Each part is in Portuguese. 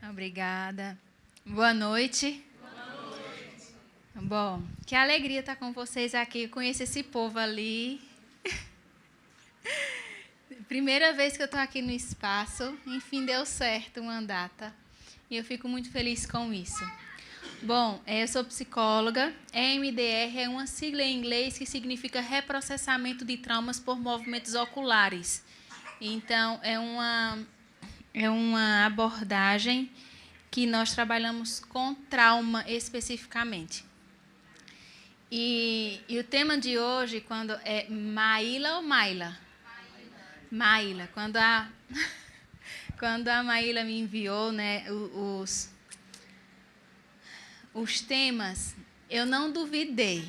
Obrigada. Boa noite. Bom, que alegria estar com vocês aqui. Eu conheço esse povo ali. Primeira vez que eu estou aqui no espaço. Enfim, deu certo uma data. E eu fico muito feliz com isso. Bom, eu sou psicóloga. EMDR é uma sigla em inglês que significa reprocessamento de traumas por movimentos oculares. Então, é uma abordagem que nós trabalhamos com trauma especificamente. E o tema de hoje, quando é Maíla ou Maila? Maíla. Quando a Maíla me enviou, né, os temas, eu não duvidei.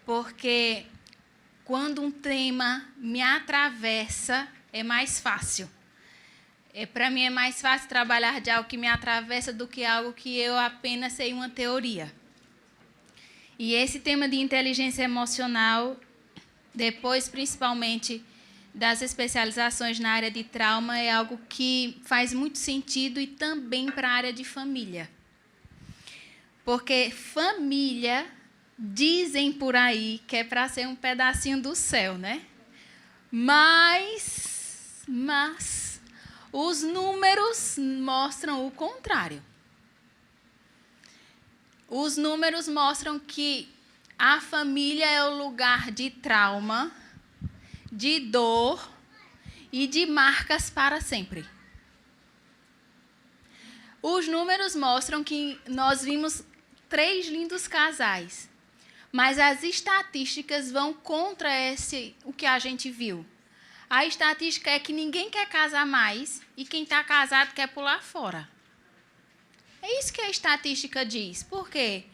Porque quando um tema me atravessa, é mais fácil. Para mim é mais fácil trabalhar de algo que me atravessa do que algo que eu apenas sei uma teoria. E esse tema de inteligência emocional, depois principalmente das especializações na área de trauma, é algo que faz muito sentido e também para a área de família. Porque família, dizem por aí que é para ser um pedacinho do céu, né? Mas os números mostram o contrário. Os números mostram que a família é o lugar de trauma, de dor e de marcas para sempre. Os números mostram que nós vimos 3 lindos casais, mas as estatísticas vão contra o que a gente viu. A estatística é que ninguém quer casar mais e quem está casado quer pular fora. É isso que a estatística diz. Por quê?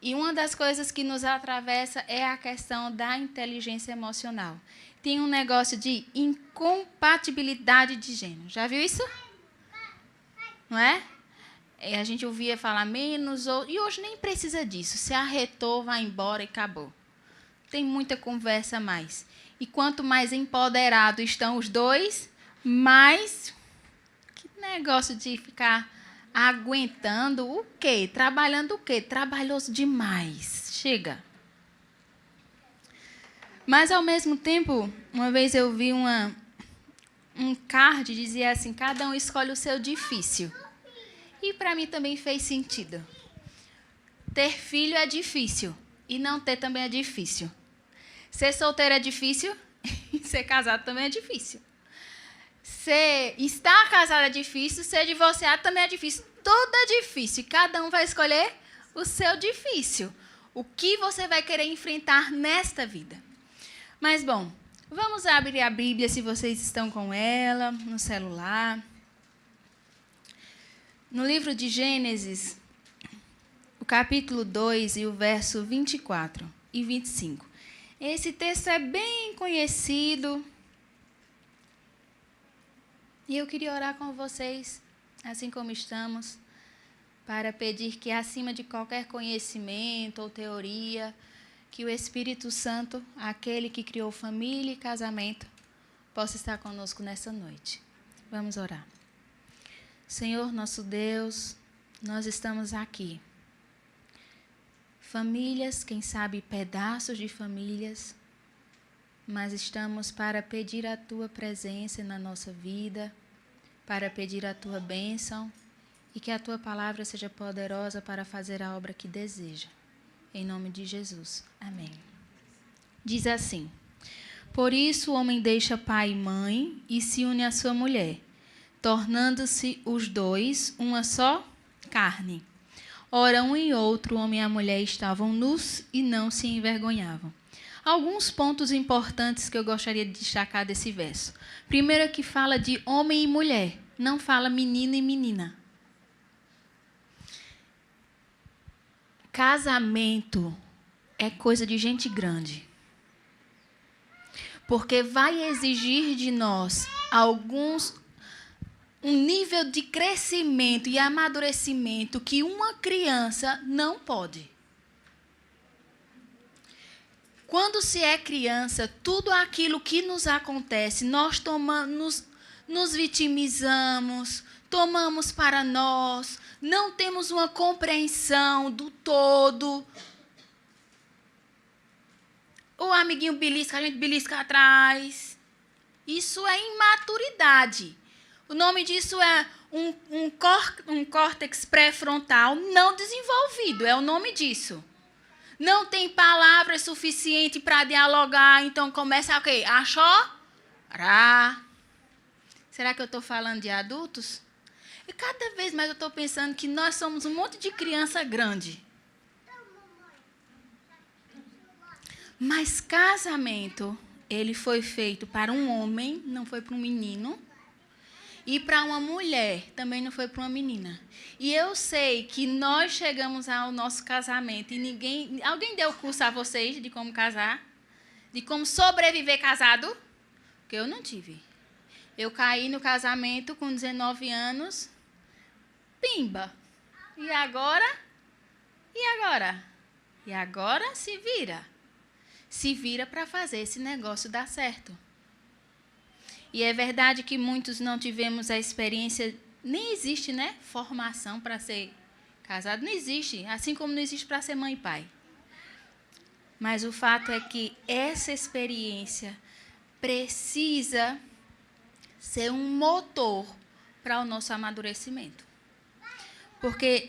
E uma das coisas que nos atravessa é a questão da inteligência emocional. Tem um negócio de incompatibilidade de gênero. Já viu isso? Não é? A gente ouvia falar menos, e hoje nem precisa disso. Se arretou, vai embora e acabou. Tem muita conversa a mais. E quanto mais empoderados estão os dois, mais... Que negócio de ficar aguentando o quê? Trabalhando o quê? Trabalhoso demais. Chega. Mas, ao mesmo tempo, uma vez eu vi um card que dizia assim, cada um escolhe o seu difícil. E para mim também fez sentido. Ter filho é difícil e não ter também é difícil. Ser solteiro é difícil e ser casado também é difícil. Estar casado é difícil, ser divorciado também é difícil. Tudo é difícil e cada um vai escolher o seu difícil. O que você vai querer enfrentar nesta vida. Mas, bom, vamos abrir a Bíblia se vocês estão com ela, no celular. No livro de Gênesis, o capítulo 2 e o verso 24 e 25. Esse texto é bem conhecido. E eu queria orar com vocês, assim como estamos, para pedir que, acima de qualquer conhecimento ou teoria, que o Espírito Santo, aquele que criou família e casamento, possa estar conosco nessa noite. Vamos orar. Senhor, nosso Deus, nós estamos aqui. Famílias, quem sabe pedaços de famílias, mas estamos para pedir a Tua presença na nossa vida, para pedir a Tua bênção e que a Tua palavra seja poderosa para fazer a obra que deseja. Em nome de Jesus. Amém. Diz assim, por isso o homem deixa pai e mãe e se une à sua mulher, tornando-se os dois uma só carne. Ora, um e outro, o homem e a mulher, estavam nus e não se envergonhavam. Alguns pontos importantes que eu gostaria de destacar desse verso. Primeiro, que fala de homem e mulher, não fala menino e menina. Casamento é coisa de gente grande. Porque vai exigir de nós um nível de crescimento e amadurecimento que uma criança não pode. Quando se é criança, tudo aquilo que nos acontece, nós nos vitimizamos, tomamos para nós, não temos uma compreensão do todo. O amiguinho belisca, a gente belisca atrás. Isso é imaturidade. O nome disso é um córtex pré-frontal não desenvolvido, é o nome disso. Não tem palavras suficientes para dialogar, então começa a quê? A chorar. Será que eu estou falando de adultos? E cada vez mais eu estou pensando que nós somos um monte de criança grande. Mas casamento, ele foi feito para um homem, não foi para um menino. E para uma mulher, também não foi para uma menina. E eu sei que nós chegamos ao nosso casamento e ninguém... Alguém deu curso a vocês de como casar? De como sobreviver casado? Porque eu não tive. Eu caí no casamento com 19 anos. Pimba. E agora? E agora? E agora se vira. Se vira para fazer esse negócio dar certo. E é verdade que muitos não tivemos a experiência, nem existe, né? Formação para ser casado, não existe. Assim como não existe para ser mãe e pai. Mas o fato é que essa experiência precisa ser um motor para o nosso amadurecimento. Porque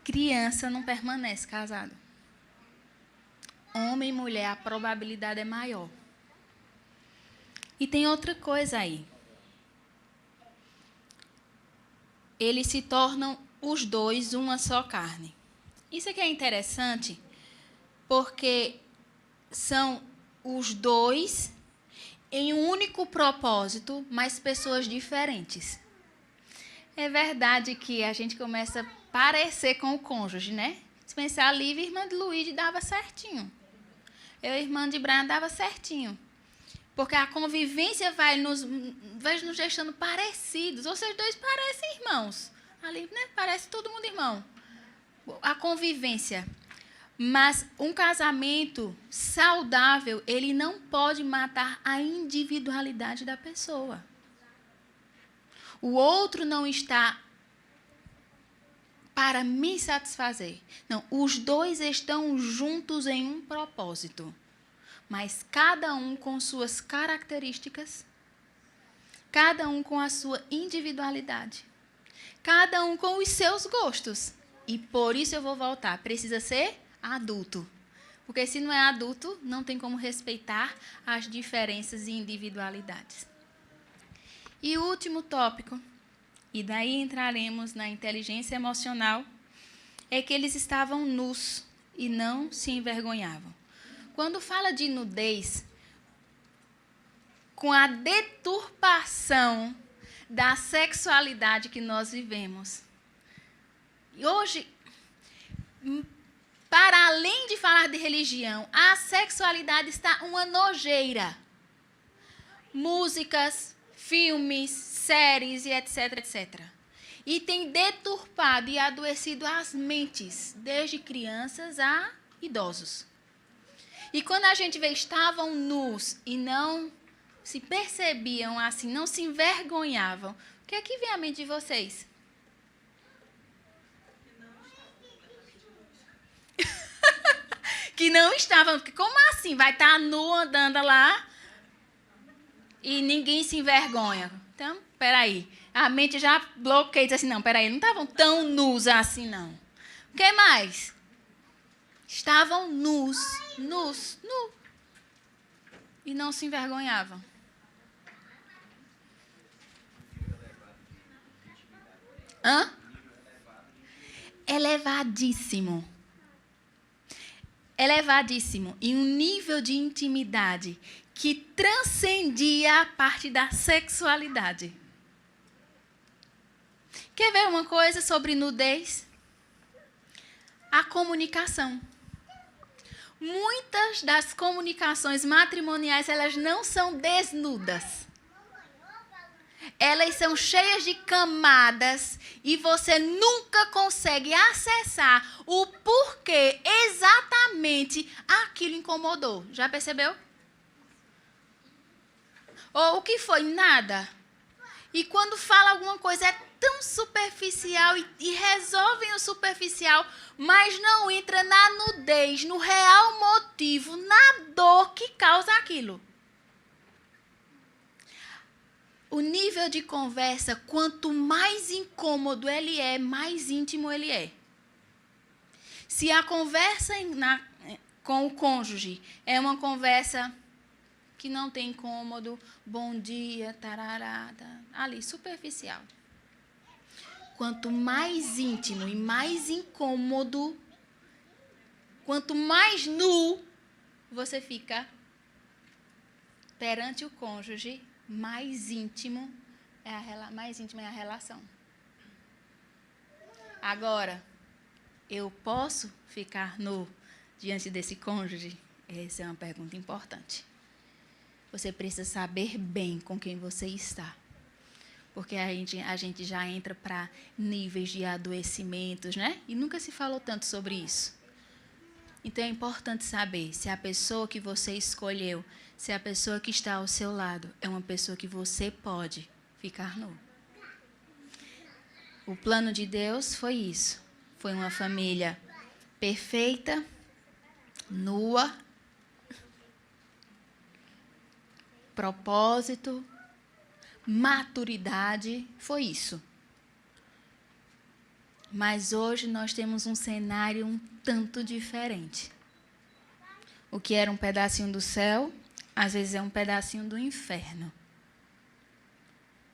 criança não permanece casado. Homem e mulher, a probabilidade é maior. E tem outra coisa aí. Eles se tornam os dois uma só carne. Isso aqui é interessante, porque são os dois em um único propósito, mas pessoas diferentes. É verdade que a gente começa a parecer com o cônjuge, né? Se pensar, a Lívia e a irmã de Luíde dava certinho. Eu e a irmã de Brian dava certinho. Porque a convivência vai nos deixando parecidos. Vocês dois parecem irmãos. Ali, né? Parece todo mundo irmão. A convivência. Mas um casamento saudável, ele não pode matar a individualidade da pessoa. O outro não está para me satisfazer. Não, os dois estão juntos em um propósito. Mas cada um com suas características, cada um com a sua individualidade, cada um com os seus gostos. E por isso eu vou voltar, precisa ser adulto. Porque se não é adulto, não tem como respeitar as diferenças e individualidades. E o último tópico, e daí entraremos na inteligência emocional, é que eles estavam nus e não se envergonhavam. Quando fala de nudez, com a deturpação da sexualidade que nós vivemos. E hoje, para além de falar de religião, a sexualidade está uma nojeira. Músicas, filmes, séries e etc, etc. E tem deturpado e adoecido as mentes, desde crianças a idosos. E quando a gente vê, estavam nus e não se percebiam assim, não se envergonhavam, o que é que vem à mente de vocês? Que não estavam. Como assim? Vai estar nu andando lá e ninguém se envergonha. Então, peraí. A mente já bloqueia e diz assim, não, peraí, não estavam tão nus assim, não. O que mais? Estavam nus. E não se envergonhavam. Hã? Elevadíssimo. Elevadíssimo. E um nível de intimidade que transcendia a parte da sexualidade. Quer ver uma coisa sobre nudez? A comunicação. Muitas das comunicações matrimoniais, elas não são desnudas. Elas são cheias de camadas e você nunca consegue acessar o porquê exatamente aquilo incomodou. Já percebeu? Ou o que foi? Nada. E quando fala alguma coisa é tão superficial e resolvem o superficial, mas não entra na nudez, no real motivo, na dor que causa aquilo. O nível de conversa, quanto mais incômodo ele é, mais íntimo ele é. Se a conversa com o cônjuge é uma conversa que não tem incômodo, bom dia, tararada, ali, superficial. Quanto mais íntimo e mais incômodo, quanto mais nu você fica perante o cônjuge, mais íntimo é a relação. Agora, eu posso ficar nu diante desse cônjuge? Essa é uma pergunta importante. Você precisa saber bem com quem você está. Porque a gente já entra para níveis de adoecimentos, né? E nunca se falou tanto sobre isso. Então, é importante saber se a pessoa que você escolheu, se a pessoa que está ao seu lado é uma pessoa que você pode ficar nu. O plano de Deus foi isso. Foi uma família perfeita, nua, propósito, maturidade, foi isso. Mas hoje nós temos um cenário um tanto diferente. O que era um pedacinho do céu, às vezes é um pedacinho do inferno.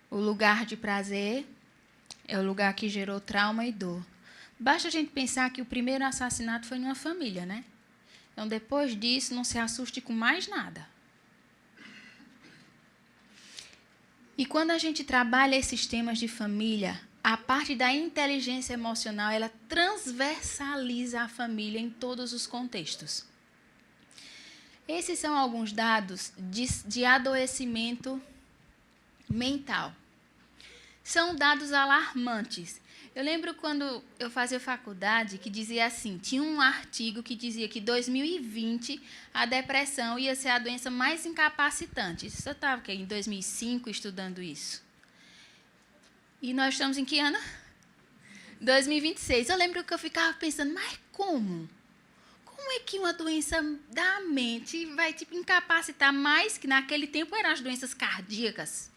O lugar de prazer é o lugar que gerou trauma e dor. Basta a gente pensar que o primeiro assassinato foi numa família, né? Então, depois disso, não se assuste com mais nada. E quando a gente trabalha esses temas de família, a parte da inteligência emocional, ela transversaliza a família em todos os contextos. Esses são alguns dados de adoecimento mental. São dados alarmantes. Eu lembro quando eu fazia faculdade que dizia assim, tinha um artigo que dizia que em 2020 a depressão ia ser a doença mais incapacitante. Isso eu estava em 2005 estudando isso. E nós estamos em que ano? 2026. Eu lembro que eu ficava pensando, mas como? Como é que uma doença da mente vai incapacitar mais, que naquele tempo eram as doenças cardíacas?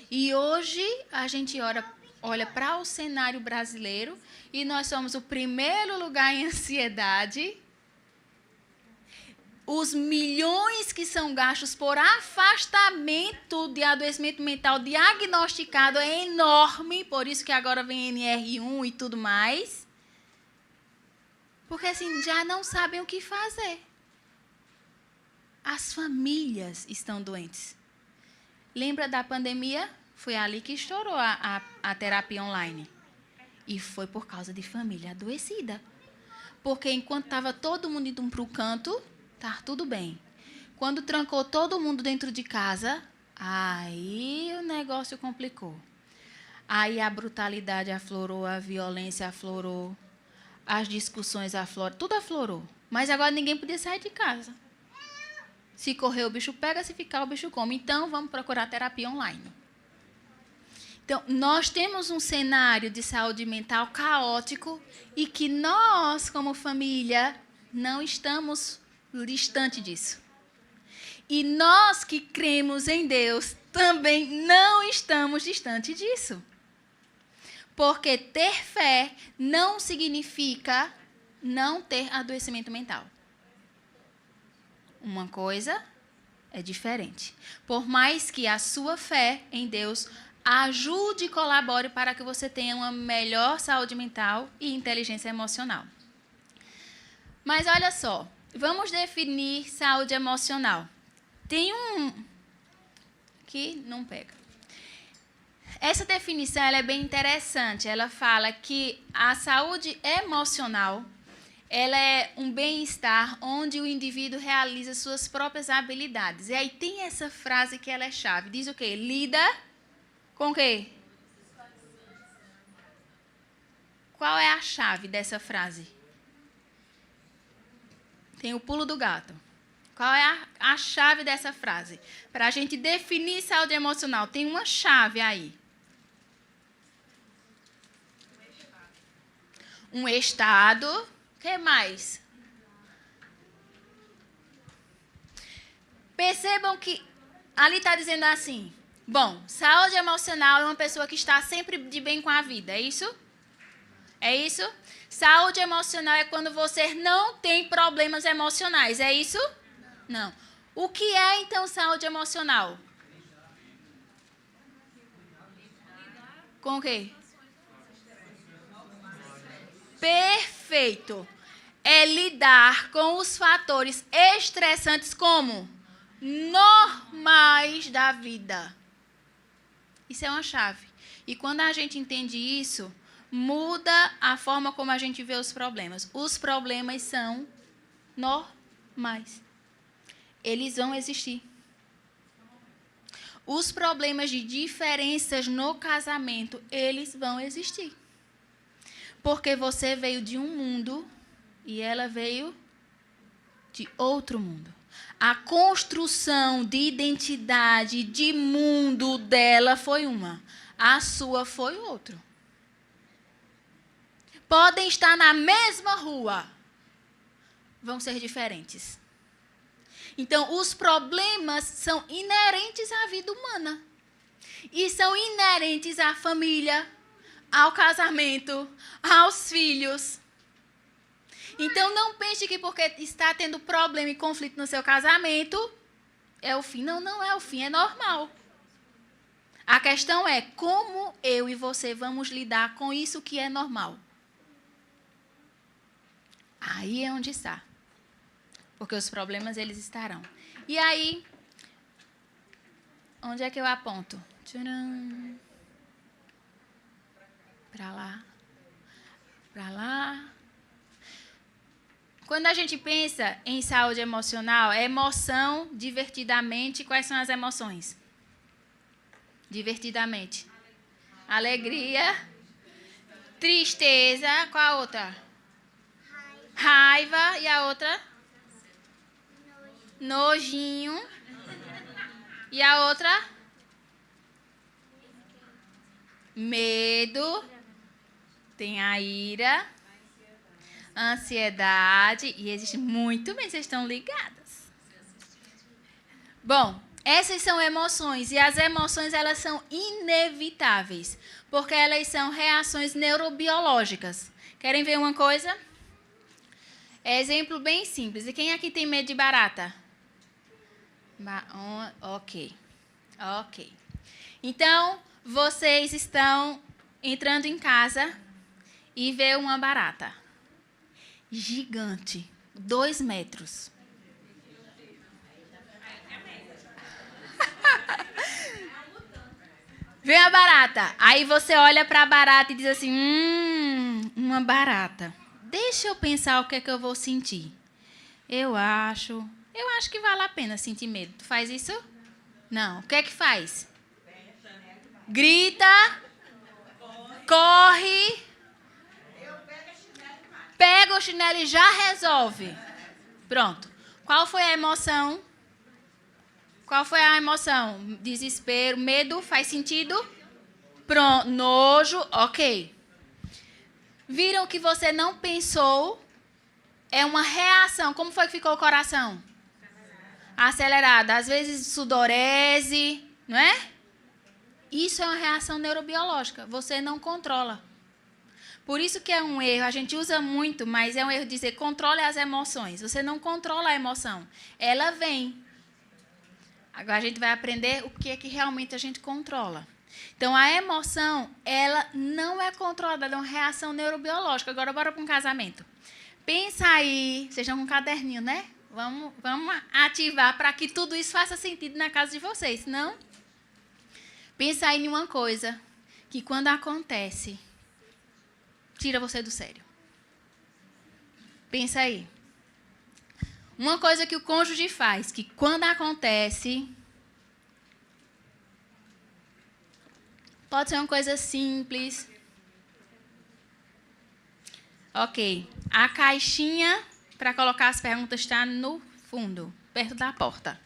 E hoje a gente olha para o cenário brasileiro e nós somos o primeiro lugar em ansiedade. Os milhões que são gastos por afastamento de adoecimento mental diagnosticado é enorme, por isso que agora vem NR1 e tudo mais. Porque assim, já não sabem o que fazer. As famílias estão doentes. Lembra da pandemia? Foi ali que estourou a terapia online. E foi por causa de família adoecida. Porque enquanto estava todo mundo indo para o canto, tá tudo bem. Quando trancou todo mundo dentro de casa, aí o negócio complicou. Aí a brutalidade aflorou, a violência aflorou, as discussões afloraram, tudo aflorou. Mas agora ninguém podia sair de casa. Se correr, o bicho pega, se ficar, o bicho come. Então, vamos procurar terapia online. Então, nós temos um cenário de saúde mental caótico e que nós, como família, não estamos distante disso. E nós que cremos em Deus também não estamos distante disso. Porque ter fé não significa não ter adoecimento mental. Uma coisa é diferente. Por mais que a sua fé em Deus ajude e colabore para que você tenha uma melhor saúde mental e inteligência emocional. Mas olha só, vamos definir saúde emocional. Tem que não pega. Essa definição ela é bem interessante. Ela fala que a saúde emocional ela é um bem-estar onde o indivíduo realiza suas próprias habilidades. E aí tem essa frase que ela é chave. Diz o quê? Lida com o quê? Qual é a chave dessa frase? Tem o pulo do gato. Qual é a chave dessa frase? Para a gente definir saúde emocional, tem uma chave aí. um estado. O que mais? Percebam que ali está dizendo assim, bom, saúde emocional é uma pessoa que está sempre de bem com a vida, é isso? É isso? Saúde emocional é quando você não tem problemas emocionais, é isso? Não. O que é, então, saúde emocional? Com o quê? Perfeito. É lidar com os fatores estressantes como normais da vida. Isso é uma chave. E quando a gente entende isso, muda a forma como a gente vê os problemas. Os problemas são normais. Eles vão existir. Os problemas de diferenças no casamento, eles vão existir. Porque você veio de um mundo e ela veio de outro mundo. A construção de identidade, de mundo dela foi uma. A sua foi outro. Podem estar na mesma rua. Vão ser diferentes. Então, os problemas são inerentes à vida humana. E são inerentes à família, ao casamento, aos filhos. Então, não pense que porque está tendo problema e conflito no seu casamento, é o fim. Não, não é o fim, é normal. A questão é como eu e você vamos lidar com isso que é normal. Aí é onde está. Porque os problemas, eles estarão. E aí, onde é que eu aponto? Tcharam. Para lá. Para lá. Quando a gente pensa em saúde emocional, é emoção, divertidamente. Quais são as emoções? Divertidamente. Alegria. Tristeza. Qual a outra? Raiva. E a outra? Nojinho. E a outra? Medo. Tem a ira. Ansiedade. E existe muito bem, vocês estão ligadas. Bom, essas são emoções. E as emoções, elas são inevitáveis. Porque elas são reações neurobiológicas. Querem ver uma coisa? Exemplo bem simples. E quem aqui tem medo de barata? Ok. Então, vocês estão entrando em casa e vê uma barata. Gigante. 2 metros. Vê a barata. Aí você olha para a barata e diz assim, uma barata. Deixa eu pensar o que é que eu vou sentir. Eu acho que vale a pena sentir medo. Tu faz isso? Não. O que é que faz? Grita. Corre. Pega o chinelo e já resolve. Pronto. Qual foi a emoção? Qual foi a emoção? Desespero, medo, faz sentido? Pronto. Nojo, ok. Viram que você não pensou? É uma reação. Como foi que ficou o coração? Acelerado. Às vezes sudorese, não é? Isso é uma reação neurobiológica. Você não controla. Por isso que é um erro. A gente usa muito, mas é um erro dizer controle as emoções. Você não controla a emoção. Ela vem. Agora a gente vai aprender o que é que realmente a gente controla. Então, a emoção, ela não é controlada, ela é uma reação neurobiológica. Agora, bora para um casamento. Pensa aí, vocês estão com um caderninho, né? Vamos ativar para que tudo isso faça sentido na casa de vocês, não? Pensa aí em uma coisa que quando acontece, tira você do sério. Pensa aí. Uma coisa que o cônjuge faz, que quando acontece, pode ser uma coisa simples. Ok. A caixinha para colocar as perguntas está no fundo, perto da porta.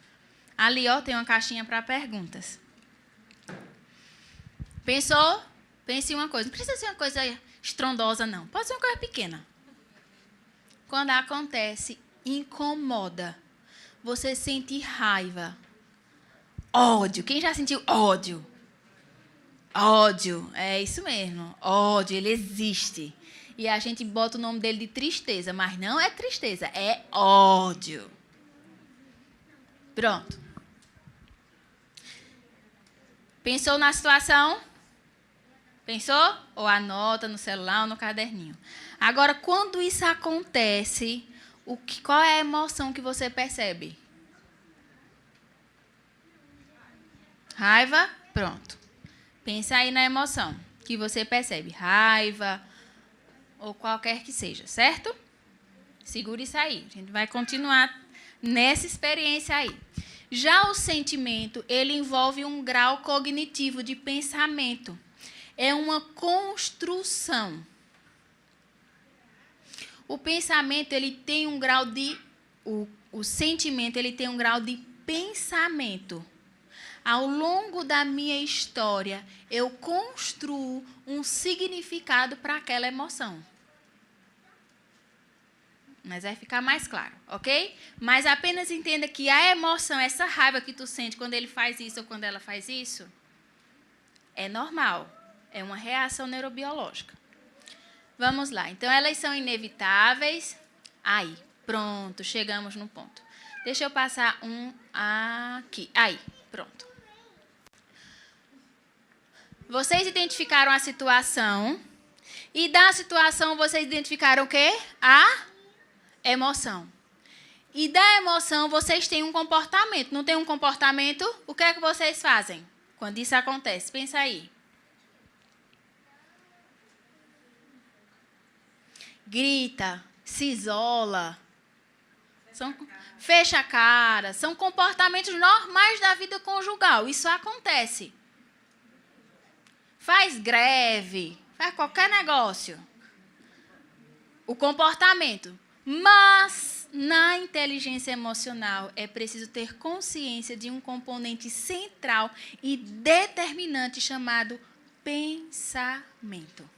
Ali, ó, tem uma caixinha para perguntas. Pensou? Pense em uma coisa. Não precisa ser uma coisa estrondosa, não. Pode ser uma coisa pequena. Quando acontece, incomoda. Você sente raiva. Ódio. Quem já sentiu ódio? Ódio. É isso mesmo. Ódio, ele existe. E a gente bota o nome dele de tristeza. Mas não é tristeza, é ódio. Pronto. Pensou na situação? Pensou? Ou anota no celular ou no caderninho. Agora, quando isso acontece, qual é a emoção que você percebe? Raiva? Pronto. Pensa aí na emoção que você percebe. Raiva ou qualquer que seja, certo? Segura isso aí. A gente vai continuar nessa experiência aí. Já o sentimento, ele envolve um grau cognitivo de pensamento. É uma construção. O pensamento, ele tem um grau de... O sentimento, ele tem um grau de pensamento. Ao longo da minha história, eu construo um significado para aquela emoção. Mas vai ficar mais claro, ok? Mas apenas entenda que a emoção, essa raiva que tu sente quando ele faz isso ou quando ela faz isso, é normal. É uma reação neurobiológica. Vamos lá. Então, elas são inevitáveis. Aí, pronto, chegamos no ponto. Deixa eu passar um aqui. Aí, pronto. Vocês identificaram a situação. E da situação, vocês identificaram o quê? A emoção. E da emoção, vocês têm um comportamento. Não tem um comportamento? O que é que vocês fazem quando isso acontece? Pensa aí. Grita, se isola, fecha a cara. São comportamentos normais da vida conjugal. Isso acontece. Faz greve, faz qualquer negócio. O comportamento. Mas, na inteligência emocional, é preciso ter consciência de um componente central e determinante chamado pensamento.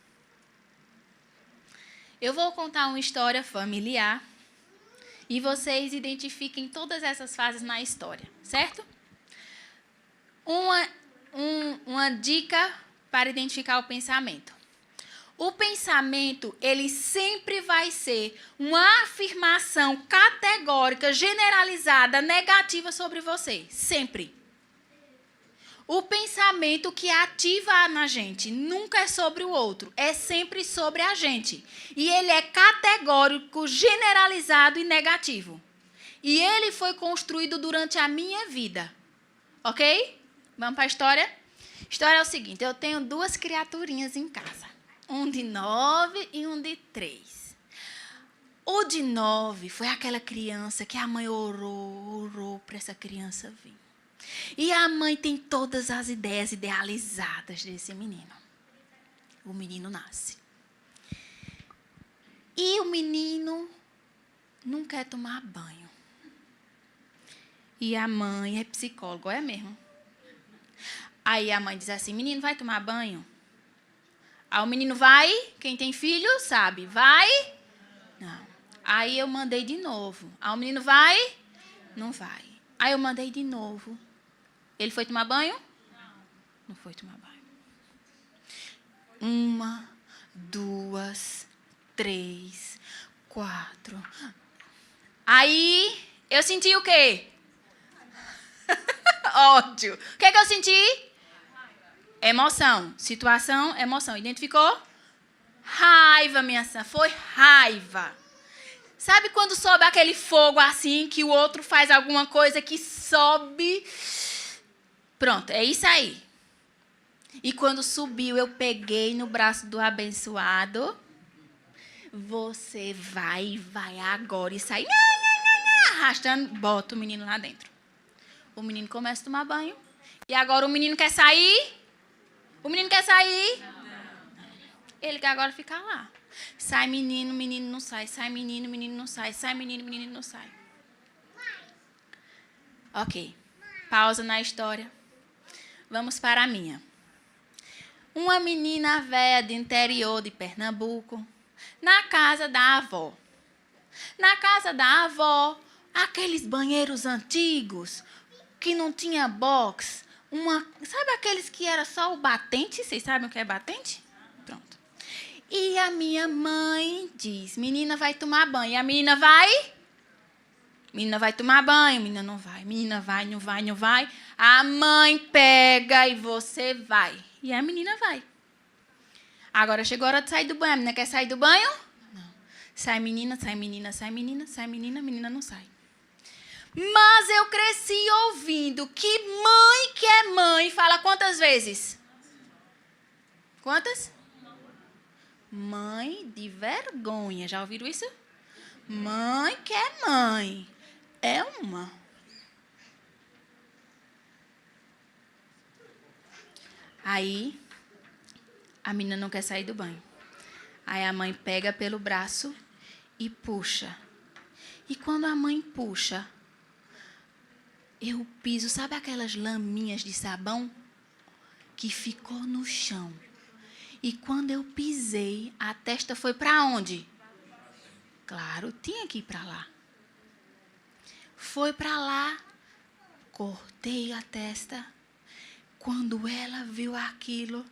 Eu vou contar uma história familiar e vocês identifiquem todas essas fases na história, certo? Uma dica para identificar o pensamento. O pensamento, ele sempre vai ser uma afirmação categórica, generalizada, negativa sobre você. Sempre. O pensamento que ativa na gente nunca é sobre o outro, é sempre sobre a gente. E ele é categórico, generalizado e negativo. E ele foi construído durante a minha vida. Ok? Vamos para a história? A história é o seguinte, eu tenho 2 criaturinhas em casa. Um de 9 e um de 3. O de 9 foi aquela criança que a mãe orou para essa criança vir. E a mãe tem todas as ideias idealizadas desse menino. O menino nasce. E o menino não quer tomar banho. E a mãe é psicóloga, é mesmo. Aí a mãe diz assim, menino, vai tomar banho? Aí o menino vai, quem tem filho sabe, vai? Não. Aí eu mandei de novo. Aí o menino vai? Não vai. Aí eu mandei de novo. Ele foi tomar banho? Não foi tomar banho. 1, 2, 3, 4. Aí eu senti o quê? Ódio. O que é que eu senti? Emoção. Situação, emoção. Identificou? Raiva, minha senhora. Foi raiva. Sabe quando sobe aquele fogo assim, que o outro faz alguma coisa que sobe? Pronto, é isso aí. E quando subiu, eu peguei no braço do abençoado. Você vai agora. E sai arrastando, bota o menino lá dentro. O menino começa a tomar banho. E agora o menino quer sair? O menino quer sair? Ele quer agora ficar lá. Sai menino, menino não sai. Sai menino, menino não sai. Sai menino, menino não sai. Ok. Pausa na história. Vamos para a minha. uma menina velha do interior de Pernambuco, na casa da avó. Na casa da avó, aqueles banheiros antigos, que não tinha box, sabe aqueles que era só o batente? Vocês sabem o que é batente? Pronto. E a minha mãe diz, menina vai tomar banho. E a menina vai? Menina vai tomar banho. Menina não vai. Menina vai, não vai, não vai. A mãe pega e você vai. E a menina vai. Agora chegou a hora de sair do banho. A menina quer sair do banho? Não. Sai menina, sai menina, sai menina, sai menina, a menina não sai. Mas eu cresci ouvindo que é mãe fala quantas vezes? Quantas? Mãe de vergonha. Já ouviram isso? Mãe que é mãe. É uma. Aí, a menina não quer sair do banho. Aí a mãe pega pelo braço e puxa. E quando a mãe puxa, eu piso, sabe aquelas laminhas de sabão que ficou no chão? E quando eu pisei, a testa foi para onde? Claro, tinha que ir para lá. Foi para lá, cortei a testa. Quando ela viu aquilo,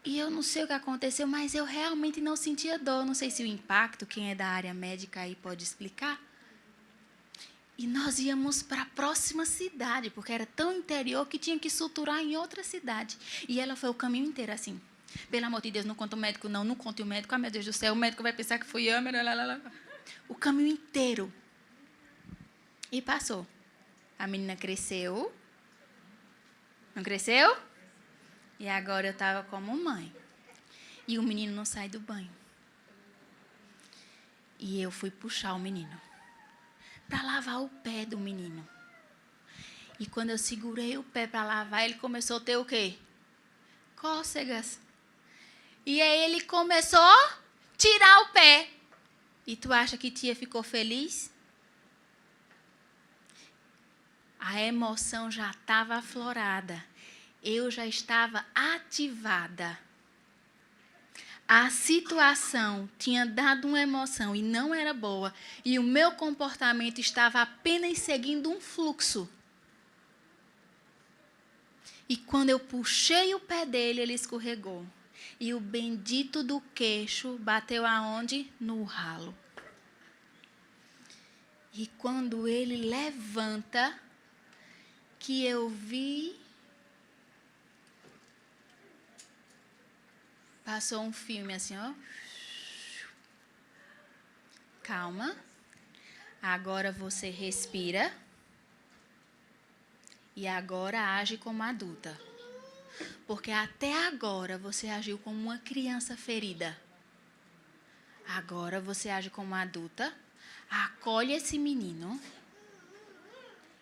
e eu não sei o que aconteceu, mas eu realmente não sentia dor. Não sei se o impacto, quem é da área médica aí pode explicar. E nós íamos para a próxima cidade, porque era tão interior que tinha que suturar em outra cidade. E ela foi o caminho inteiro assim. Pelo amor de Deus, não conta o médico, não conte o médico. Ah, meu Deus do céu, o médico vai pensar que fui eu. O caminho inteiro. E passou. A menina cresceu. Não cresceu? E agora eu estava como mãe. E o menino não sai do banho. E eu fui puxar o menino para lavar o pé do menino. E quando eu segurei o pé para lavar, ele começou a ter o quê? Cócegas. E aí ele começou a tirar o pé. E tu acha que tia ficou feliz? A emoção já estava aflorada. Eu já estava ativada. A situação tinha dado uma emoção e não era boa. E o meu comportamento estava apenas seguindo um fluxo. E quando eu puxei o pé dele, ele escorregou. E o bendito do queixo bateu aonde? No ralo. E quando ele levanta, que eu vi, passou um filme assim, ó. Calma. Agora você respira. E agora age como adulta. Porque até agora você agiu como uma criança ferida. Agora você age como adulta. Acolhe esse menino.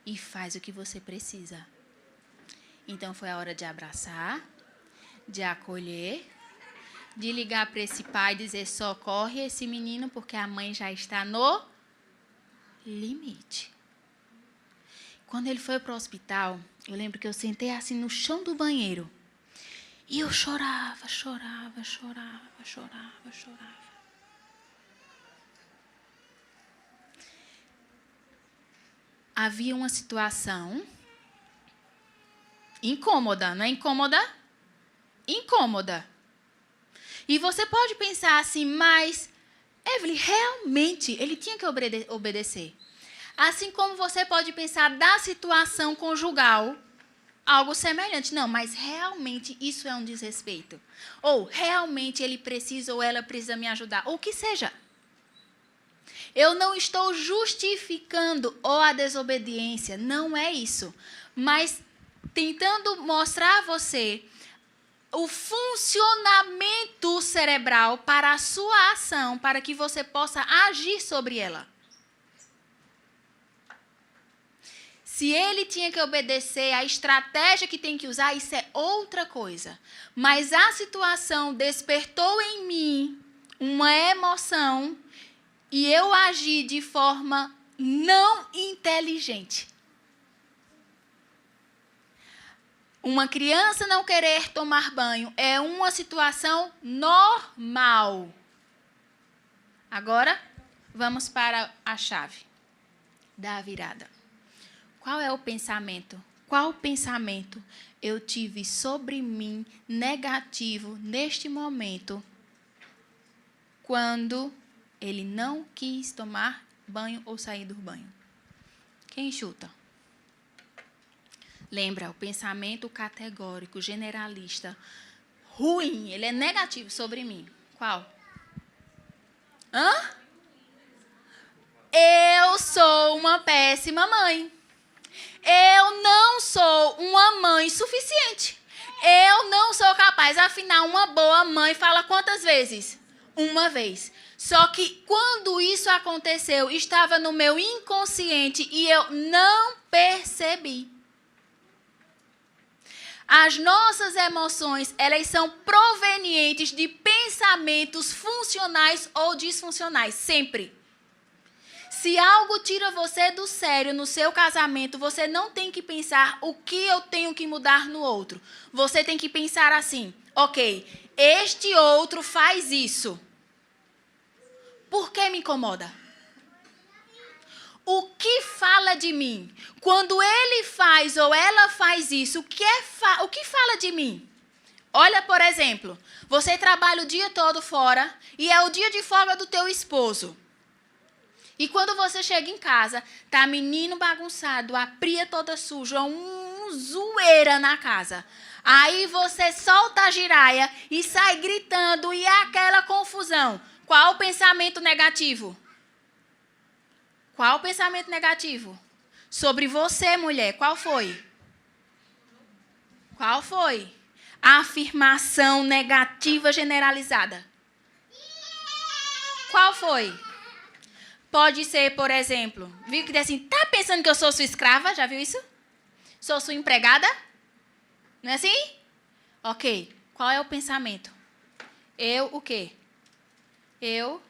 E faz o que você precisa. Então foi a hora de abraçar. De acolher. De ligar para esse pai e dizer: socorre esse menino, porque a mãe já está no limite. Quando ele foi para o hospital, eu lembro que eu sentei assim no chão do banheiro. E eu chorava. Havia uma situação incômoda, não é incômoda? Incômoda. E você pode pensar assim, mas Evelyn, realmente ele tinha que obedecer. Assim como você pode pensar da situação conjugal, algo semelhante. Não, mas realmente isso é um desrespeito. Ou realmente ele precisa ou ela precisa me ajudar. Ou o que seja. Eu não estou justificando a desobediência. Não é isso. Mas tentando mostrar a você o funcionamento cerebral para a sua ação, para que você possa agir sobre ela. Se ele tinha que obedecer, a estratégia que tem que usar, isso é outra coisa. Mas a situação despertou em mim uma emoção e eu agi de forma não inteligente. Uma criança não querer tomar banho é uma situação normal. Agora, vamos para a chave da virada. Qual é o pensamento? Qual pensamento eu tive sobre mim negativo neste momento, quando ele não quis tomar banho ou sair do banho? Quem chuta? Lembra, o pensamento categórico, generalista, ruim, ele é negativo sobre mim. Qual? Eu sou uma péssima mãe. Eu não sou uma mãe suficiente. Eu não sou capaz. Afinal, uma boa mãe fala quantas vezes? Uma vez. Só que quando isso aconteceu, estava no meu inconsciente e eu não percebi. As nossas emoções, elas são provenientes de pensamentos funcionais ou disfuncionais, sempre. Se algo tira você do sério no seu casamento, você não tem que pensar o que eu tenho que mudar no outro. Você tem que pensar assim, ok, este outro faz isso. Por que me incomoda? O que fala de mim? Quando ele faz ou ela faz isso, o que fala de mim? Olha, por exemplo, você trabalha o dia todo fora e é o dia de folga do teu esposo. E quando você chega em casa, tá menino bagunçado, a pia toda suja, zoeira na casa. Aí você solta a giraia e sai gritando e é aquela confusão. Qual o pensamento negativo? Qual o pensamento negativo? Sobre você, mulher, qual foi? Qual foi? A afirmação negativa generalizada. Qual foi? Pode ser, por exemplo, viu que diz assim, tá pensando que eu sou sua escrava? Já viu isso? Sou sua empregada? Não é assim? Ok. Qual é o pensamento? Eu o quê? Eu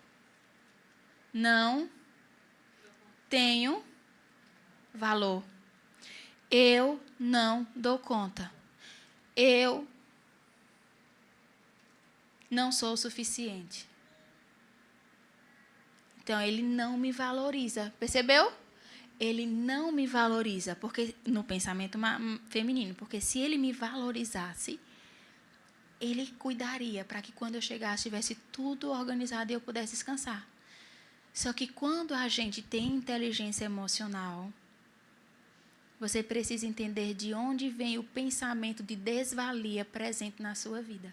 não tenho valor. Eu não dou conta. Eu não sou o suficiente. Então, ele não me valoriza. Percebeu? Ele não me valoriza, porque no pensamento feminino. Porque se ele me valorizasse, ele cuidaria para que quando eu chegasse, tivesse tudo organizado e eu pudesse descansar. Só que quando a gente tem inteligência emocional, você precisa entender de onde vem o pensamento de desvalia presente na sua vida.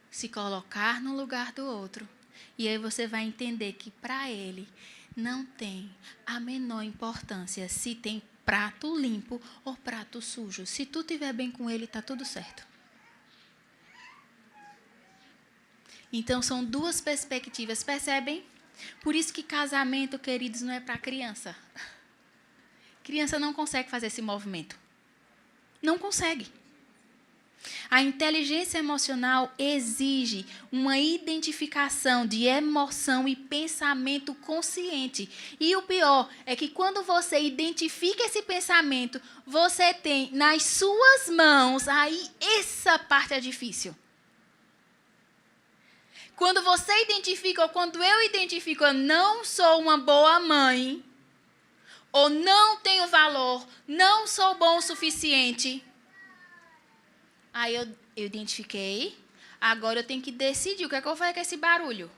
Se colocar no lugar do outro. E aí você vai entender que para ele não tem a menor importância se tem prato limpo ou prato sujo. Se tu estiver bem com ele, está tudo certo. Então, são duas perspectivas, percebem? Por isso que casamento, queridos, não é para criança. Criança não consegue fazer esse movimento. Não consegue. A inteligência emocional exige uma identificação de emoção e pensamento consciente. E o pior é que quando você identifica esse pensamento, você tem nas suas mãos, aí essa parte é difícil. Quando você identifica, ou quando eu identifico, eu não sou uma boa mãe, ou não tenho valor, não sou bom o suficiente. Aí eu identifiquei, agora eu tenho que decidir o que é que eu vou fazer com esse barulho.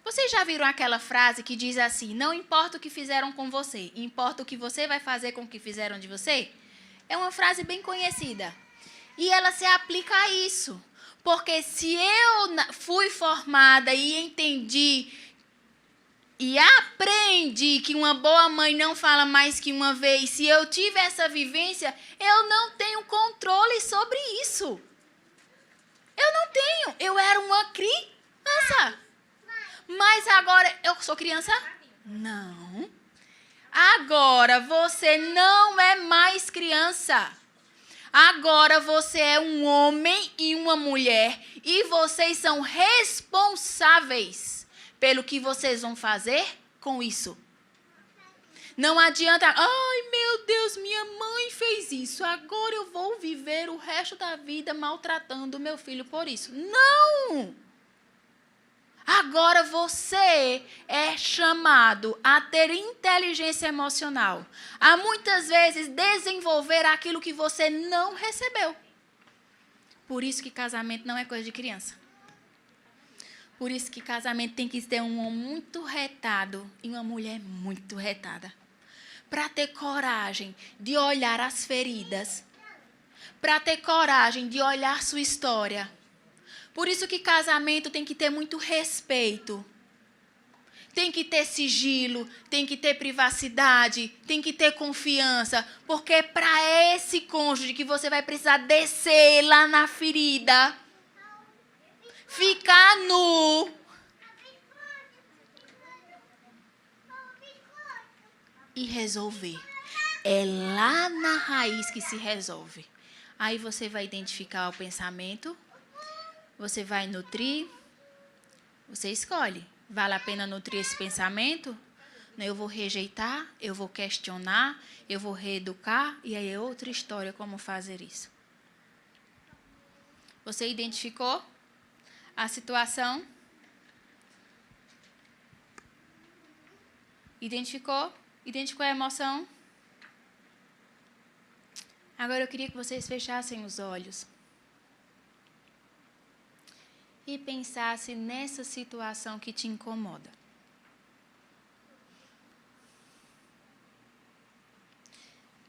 Vocês já viram aquela frase que diz assim, não importa o que fizeram com você, importa o que você vai fazer com o que fizeram de você? É uma frase bem conhecida. E ela se aplica a isso. Porque se eu fui formada e entendi e aprendi que uma boa mãe não fala mais que uma vez, se eu tive essa vivência, eu não tenho controle sobre isso. Eu não tenho. Eu era uma criança. Mas agora, eu sou criança? Não. Agora você não é mais criança. Agora você é um homem e uma mulher e vocês são responsáveis pelo que vocês vão fazer com isso. Não adianta, ai meu Deus, minha mãe fez isso, agora eu vou viver o resto da vida maltratando o meu filho por isso. Não! Agora você é chamado a ter inteligência emocional, a muitas vezes desenvolver aquilo que você não recebeu. Por isso que casamento não é coisa de criança. Por isso que casamento tem que ter um homem muito retado e uma mulher muito retada. Para ter coragem de olhar as feridas. Para ter coragem de olhar sua história. Por isso que casamento tem que ter muito respeito. Tem que ter sigilo, tem que ter privacidade, tem que ter confiança. Porque é para esse cônjuge que você vai precisar descer lá na ferida. Ficar nu. E resolver. É lá na raiz que se resolve. Aí você vai identificar o pensamento. Você vai nutrir. Você escolhe. Vale a pena nutrir esse pensamento? Eu vou rejeitar, eu vou questionar, eu vou reeducar. E aí é outra história como fazer isso. Você identificou a situação? Identificou? Identificou a emoção? Agora eu queria que vocês fechassem os olhos. E pensassem nessa situação que te incomoda.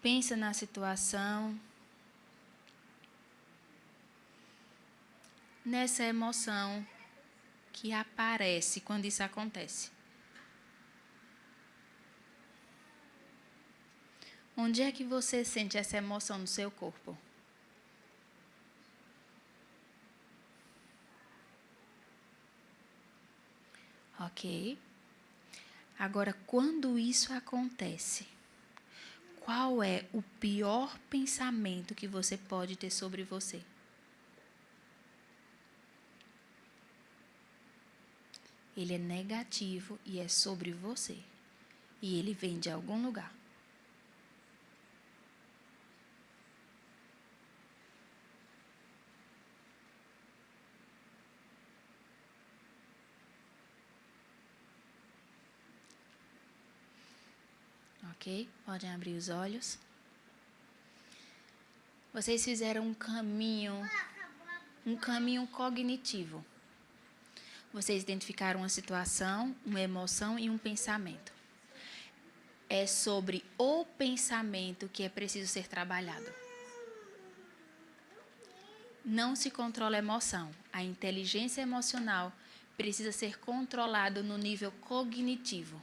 Pensa na situação. Nessa emoção que aparece quando isso acontece. Onde é que você sente essa emoção no seu corpo? Ok. Agora, quando isso acontece, qual é o pior pensamento que você pode ter sobre você? Ele é negativo e é sobre você. E ele vem de algum lugar. Ok? Podem abrir os olhos. Vocês fizeram um caminho cognitivo. Vocês identificaram uma situação, uma emoção e um pensamento. É sobre o pensamento que é preciso ser trabalhado. Não se controla a emoção. A inteligência emocional precisa ser controlada no nível cognitivo.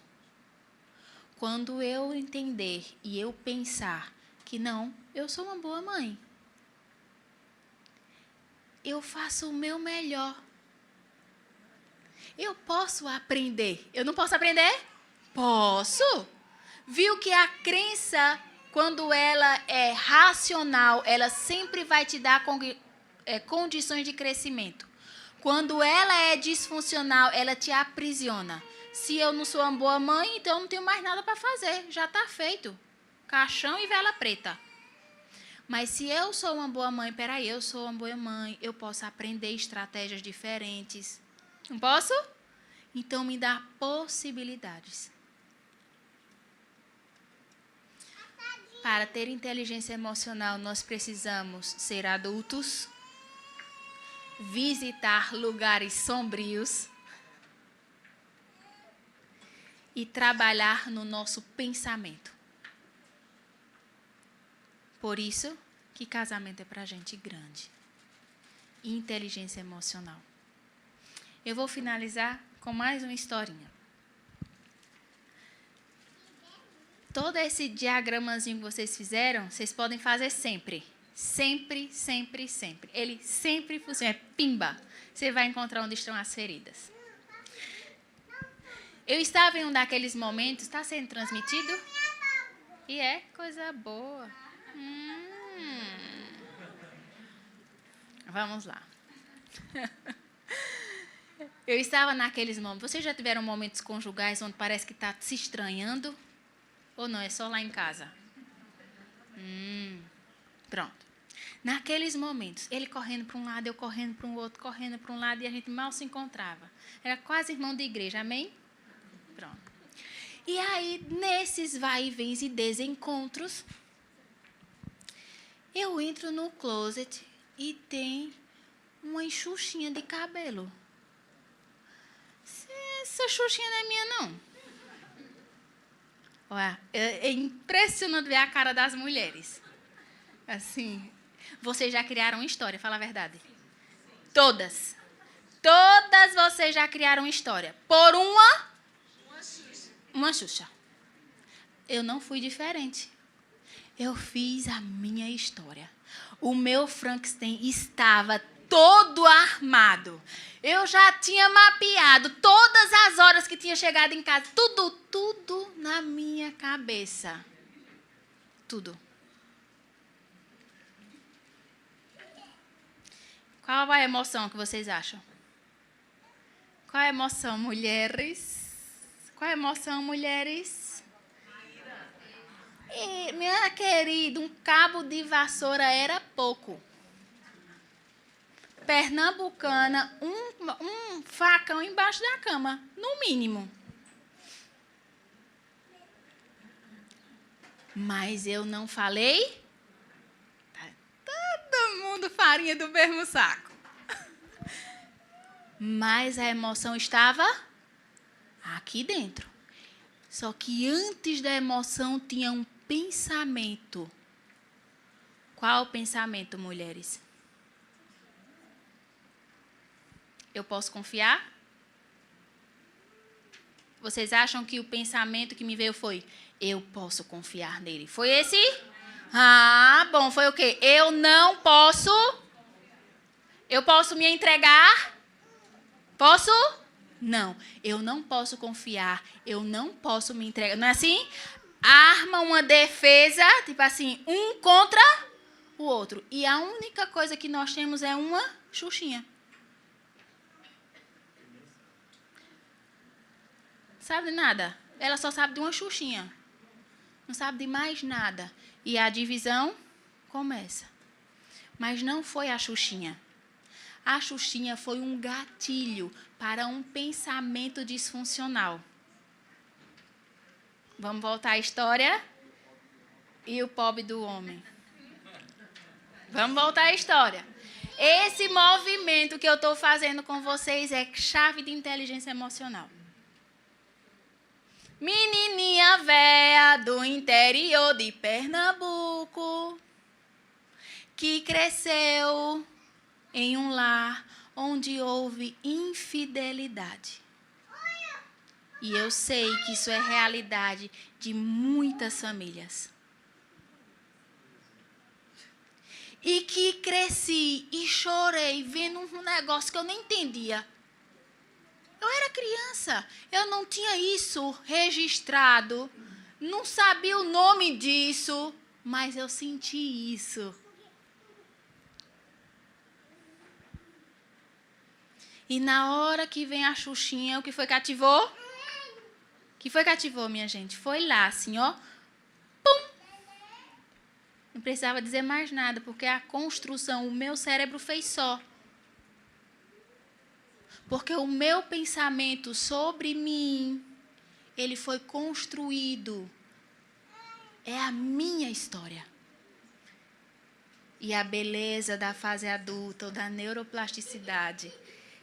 Quando eu entender e eu pensar que não, eu sou uma boa mãe. Eu faço o meu melhor. Eu posso aprender. Eu não posso aprender? Posso. Viu que a crença, quando ela é racional, ela sempre vai te dar condições de crescimento. Quando ela é disfuncional, ela te aprisiona. Se eu não sou uma boa mãe, então eu não tenho mais nada para fazer. Já está feito. Caixão e vela preta. Mas se eu sou uma boa mãe, peraí, eu sou uma boa mãe, eu posso aprender estratégias diferentes. Não posso? Então me dá possibilidades. Para ter inteligência emocional, nós precisamos ser adultos, visitar lugares sombrios e trabalhar no nosso pensamento. Por isso que casamento é para gente grande. Inteligência emocional. Eu vou finalizar com mais uma historinha. Todo esse diagramazinho que vocês fizeram, vocês podem fazer sempre. Sempre, sempre, sempre. Ele sempre funciona. É pimba. Você vai encontrar onde estão as feridas. Eu estava em um daqueles momentos, está sendo transmitido? E é coisa boa. Vamos lá. Eu estava naqueles momentos. Vocês já tiveram momentos conjugais onde parece que está se estranhando? Ou não, é só lá em casa? Pronto. Naqueles momentos, ele correndo para um lado, eu correndo para um outro, correndo para um lado, e a gente mal se encontrava. Era quase irmão de igreja, amém? Pronto. E aí, nesses vai e vens e desencontros, eu entro no closet e tem uma enxuxinha de cabelo. Essa xuxinha não é minha, não. Olha, é impressionante ver a cara das mulheres. Assim, vocês já criaram história, fala a verdade. Todas. Todas vocês já criaram história. Por uma Xuxa. Eu não fui diferente. Eu fiz a minha história. O meu Frankenstein estava todo armado. Eu já tinha mapeado todas as horas que tinha chegado em casa. Tudo na minha cabeça. Tudo. Qual a emoção que vocês acham? Qual a emoção, mulheres? Qual a emoção, mulheres? E, minha querida, um cabo de vassoura era pouco. Pernambucana, um facão embaixo da cama, no mínimo. Mas eu não falei. Todo mundo farinha do mesmo saco. Mas a emoção estava aqui dentro. Só que antes da emoção tinha um pensamento. Qual o pensamento, mulheres? Eu posso confiar? Vocês acham que o pensamento que me veio foi: eu posso confiar nele? Foi esse? Bom, foi o quê? Eu não posso. Eu posso me entregar? Posso? Não, eu não posso confiar. Eu não posso me entregar. Não é assim? Arma uma defesa, tipo assim, um contra o outro. E a única coisa que nós temos é uma xuxinha. Sabe de nada? Ela só sabe de uma xuxinha. Não sabe de mais nada. E a divisão começa. Mas não foi a xuxinha. A xuxinha foi um gatilho para um pensamento disfuncional. Vamos voltar à história? E o pobre do homem. Vamos voltar à história. Esse movimento que eu estou fazendo com vocês é chave de inteligência emocional. Menininha véia do interior de Pernambuco, que cresceu em um lar onde houve infidelidade. E eu sei que isso é realidade de muitas famílias. E que cresci e chorei vendo um negócio que eu nem entendia. Eu era criança, eu não tinha isso registrado, não sabia o nome disso, mas eu senti isso. E na hora que vem a xuxinha, o que foi que ativou? O que foi que ativou, minha gente? Foi lá, assim, ó. Pum! Não precisava dizer mais nada, porque a construção, o meu cérebro fez só. Porque o meu pensamento sobre mim, ele foi construído. É a minha história. E a beleza da fase adulta ou da neuroplasticidade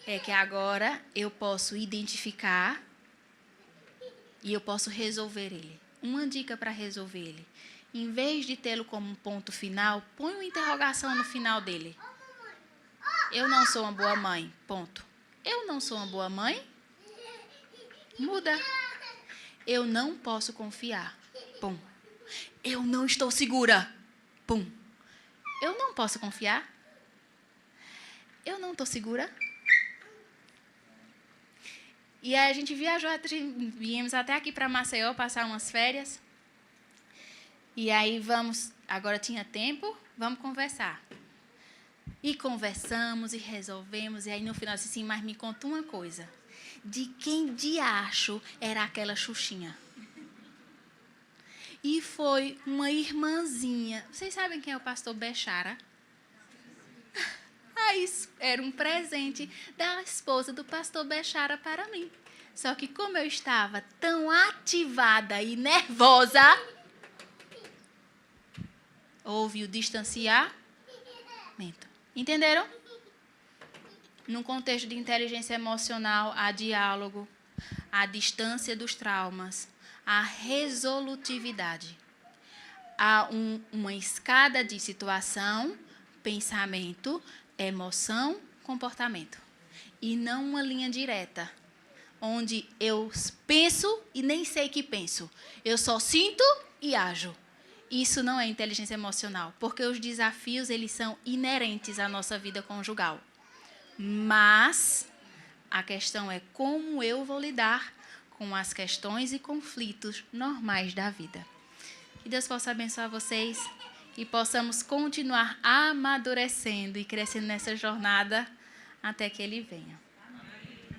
é que agora eu posso identificar e eu posso resolver ele. Uma dica para resolver ele. Em vez de tê-lo como um ponto final, põe uma interrogação no final dele. Eu não sou uma boa mãe, ponto. Eu não sou uma boa mãe? Muda. Eu não posso confiar. Pum. Eu não estou segura. Pum. Eu não posso confiar. Eu não estou segura. E aí a gente viajou, viemos até aqui para Maceió passar umas férias. E aí agora tinha tempo, vamos conversar. E conversamos e resolvemos. E aí no final disse assim, mas me conta uma coisa. De quem diacho era aquela xuxinha? E foi uma irmãzinha. Vocês sabem quem é o pastor Bechara? Isso era um presente da esposa do pastor Bechara para mim. Só que como eu estava tão ativada e nervosa, houve o distanciamento. Entenderam? Num contexto de inteligência emocional, há diálogo, há distância dos traumas, há resolutividade. Há uma escada de situação, pensamento, emoção, comportamento. E não uma linha direta, onde eu penso e nem sei que penso. Eu só sinto e ajo. Isso não é inteligência emocional, porque os desafios eles são inerentes à nossa vida conjugal. Mas a questão é como eu vou lidar com as questões e conflitos normais da vida. Que Deus possa abençoar vocês e possamos continuar amadurecendo e crescendo nessa jornada até que Ele venha.